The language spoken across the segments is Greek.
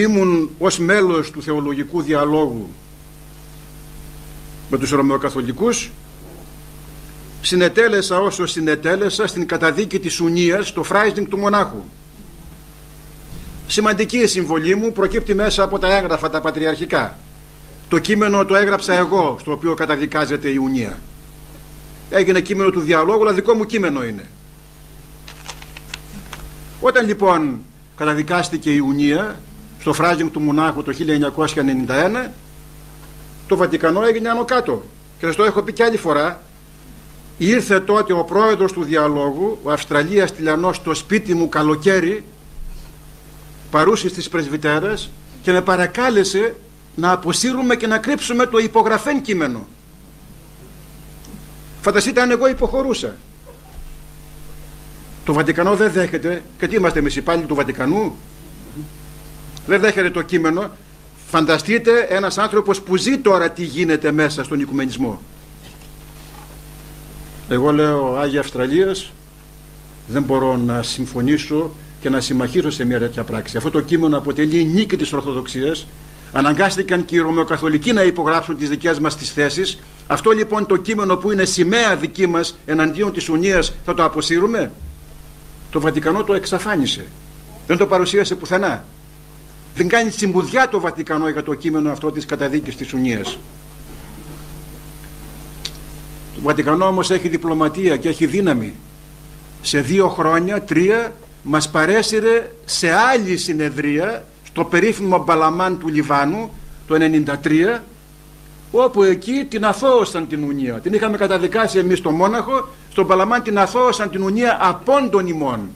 ήμουν ως μέλος του θεολογικού διαλόγου με τους Ρωμαιοκαθολικούς, συνετέλεσα όσο συνετέλεσα στην καταδίκη της Ουνίας, στο φράιζινγκ του μονάχου. Σημαντική η συμβολή μου προκύπτει μέσα από τα έγγραφα τα πατριαρχικά. Το κείμενο το έγραψα εγώ, στο οποίο καταδικάζεται η Ουνία. Έγινε κείμενο του διαλόγου, αλλά δικό μου κείμενο είναι. Όταν λοιπόν καταδικάστηκε η Ουνία στο φράιζινγκ του μονάχου το 1991, το Βατικανό έγινε άνω κάτω. Και σας το έχω πει και άλλη φορά. Ήρθε τότε ο πρόεδρος του διαλόγου, ο Αυστραλίας Τηλιανός, στο σπίτι μου καλοκαίρι, παρούσης της πρεσβυτέρας, και με παρακάλεσε να αποσύρουμε και να κρύψουμε το υπογραφέν κείμενο. Φανταστείτε αν εγώ υποχωρούσα. Το Βατικανό δεν δέχεται, και τι είμαστε εμείς υπάλληλοι του Βατικανού, δεν δέχεται το κείμενο. Φανταστείτε ένας άνθρωπος που ζει τώρα τι γίνεται μέσα στον οικουμενισμό. Εγώ λέω, Άγια Αυστραλίας, δεν μπορώ να συμφωνήσω και να συμμαχήσω σε μια τέτοια πράξη. Αυτό το κείμενο αποτελεί νίκη της Ορθοδοξίας. Αναγκάστηκαν και οι Ρωμαιοκαθολικοί να υπογράψουν τις δικές μας τις θέσεις. Αυτό λοιπόν το κείμενο που είναι σημαία δική μας εναντίον της Ουνίας θα το αποσύρουμε? Το Βατικανό το εξαφάνισε. Δεν το παρουσίασε πουθενά. Δεν κάνει τσιμπουδιά το Βατικανό για το κείμενο αυτό της καταδίκης της Ουνίας. Το Βατικανό όμως έχει διπλωματία και έχει δύναμη. Σε 2 χρόνια, 3, μας παρέσυρε σε άλλη συνεδρία στο περίφημο Μπαλαμάν του Λιβάνου το 1993, όπου εκεί την αθώωσαν την Ουνία. Την είχαμε καταδικάσει εμείς στο Μόναχο, στον Μπαλαμάν την αθώωσαν την Ουνία απόν των ημών.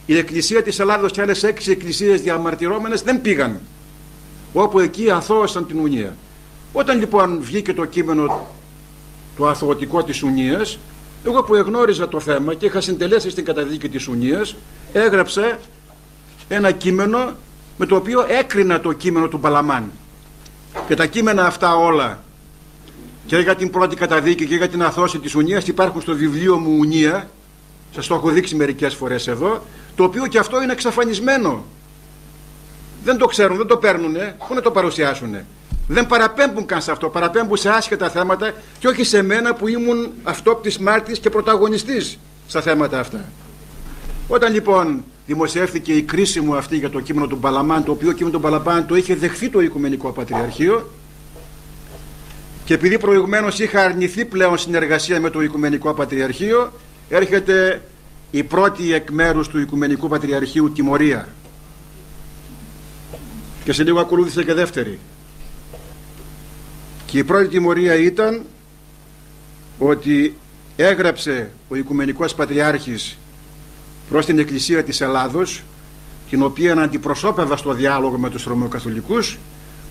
Η Εκκλησία της Ελλάδος και άλλες 6 εκκλησίες διαμαρτυρόμενες δεν πήγαν, όπου εκεί αθώωσαν την Ουνία. Όταν λοιπόν βγήκε το κείμενο το αθωωτικό της Ουνίας, εγώ που εγνώριζα το θέμα και είχα συντελέσει στην καταδίκη της Ουνίας, έγραψα ένα κείμενο με το οποίο έκρινα το κείμενο του Μπαλαμάν. Και τα κείμενα αυτά όλα, και για την πρώτη καταδίκη και για την αθώωση της Ουνίας, υπάρχουν στο βιβλίο μου Ουνία. Σας το έχω δείξει μερικές φορές εδώ, το οποίο και αυτό είναι εξαφανισμένο. Δεν το ξέρουν, δεν το παίρνουνε, πού να το παρουσιάσουνε. Δεν παραπέμπουν καν σε αυτό, παραπέμπουν σε άσχετα θέματα και όχι σε μένα που ήμουν αυτόπτης μάρτυρης και πρωταγωνιστής στα θέματα αυτά. Όταν λοιπόν δημοσιεύθηκε η κρίση μου αυτή για το κείμενο του Μπαλαμάν, το οποίο κείμενο του Μπαλαμάν το είχε δεχθεί το Οικουμενικό Πατριαρχείο, και επειδή προηγουμένως είχα αρνηθεί πλέον συνεργασία με το Οικουμενικό Πατριαρχείο, έρχεται η πρώτη εκ μέρους του Οικουμενικού Πατριαρχείου τιμωρία. Και σε λίγο ακολούθησε και δεύτερη. Και η πρώτη τιμωρία ήταν ότι έγραψε ο Οικουμενικός Πατριάρχης προς την Εκκλησία της Ελλάδος, την οποία αντιπροσώπευα στο διάλογο με τους Ρωμαιοκαθολικούς,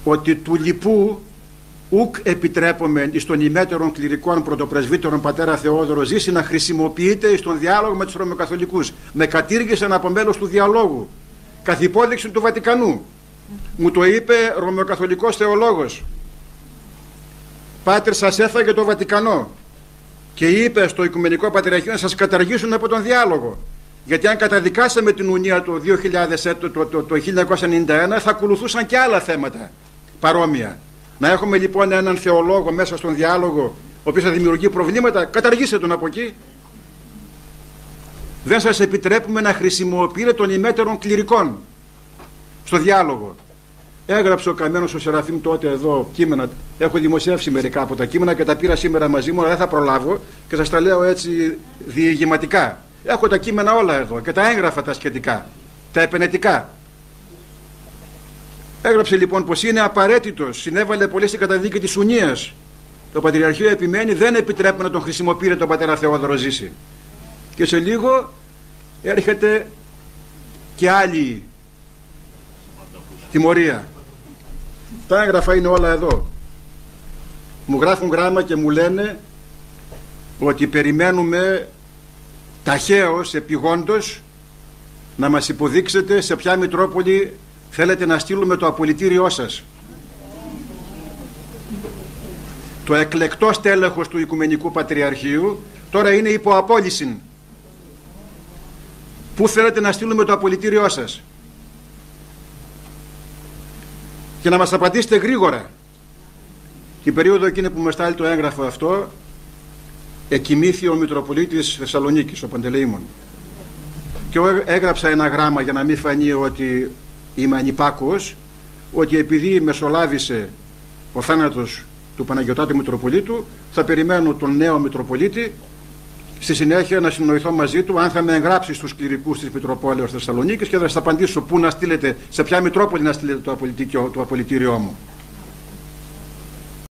ότι του λοιπού ουκ επιτρέπομεν εις των ημέτερων κληρικών πρωτοπρεσβύτερων πατέρα Θεόδωρο Ζήση να χρησιμοποιείται στον διάλογο με τους Ρωμαιοκαθολικούς. Με κατήργησαν από μέλος του διαλόγου, καθ' υπόδειξη του Βατικανού. Μου το είπε Ρωμαιοκαθολικός θεολόγος. Πάτερ, σας έφαγε το Βατικανό και είπε στο Οικουμενικό Πατριαρχείο να σας καταργήσουν από τον διάλογο. Γιατί αν καταδικάσαμε την Ουνία το 1991 θα ακολουθούσαν και άλλα θέματα παρόμοια. Να έχουμε λοιπόν έναν θεολόγο μέσα στον διάλογο ο οποίος θα δημιουργεί προβλήματα, καταργήστε τον από εκεί. Δεν σας επιτρέπουμε να χρησιμοποιείτε των ημέτερων κληρικών στο διάλογο. Έγραψε ο καμένος ο Σεραφείμ τότε εδώ κείμενα, έχω δημοσιεύσει μερικά από τα κείμενα και τα πήρα σήμερα μαζί μου, αλλά δεν θα προλάβω και σας τα λέω έτσι διηγηματικά. Έχω τα κείμενα όλα εδώ και τα έγγραφα τα σχετικά, τα επενετικά. Έγραψε λοιπόν πως είναι απαραίτητος, συνέβαλε πολύ στην καταδίκη της Ουνίας. Το Πατριαρχείο επιμένει, δεν επιτρέπει να τον χρησιμοποιείται τον πατέρα Θεόδωρο Ζήση. Και σε λίγο έρχεται και άλλη τιμωρία. Τα έγγραφα είναι όλα εδώ. Μου γράφουν γράμμα και μου λένε ότι περιμένουμε ταχαίως, επιγόντως, να μας υποδείξετε σε ποια Μητρόπολη θέλετε να στείλουμε το απολυτήριό σας. Το εκλεκτό στέλεχος του Οικουμενικού Πατριαρχείου τώρα είναι υπό απόλυση. Πού θέλετε να στείλουμε το απολυτήριό σας? και να μας απαντήσετε γρήγορα. Την περίοδο εκείνη που με στάλει το έγγραφο αυτό, εκοιμήθη ο Μητροπολίτης Θεσσαλονίκης, ο Παντελεήμων. Και έγραψα ένα γράμμα για να μην φανεί ότι είμαι ανυπάκουος, ότι επειδή μεσολάβησε ο θάνατος του Παναγιωτάτου Μητροπολίτου, θα περιμένω τον νέο Μητροπολίτη στη συνέχεια να συνοηθώ μαζί του αν θα με εγγράψει στους κληρικούς της Μητροπόλεως Θεσσαλονίκης και θα σας απαντήσω πού να στείλετε, σε ποια Μητρόπολη να στείλετε το απολυτήριό μου.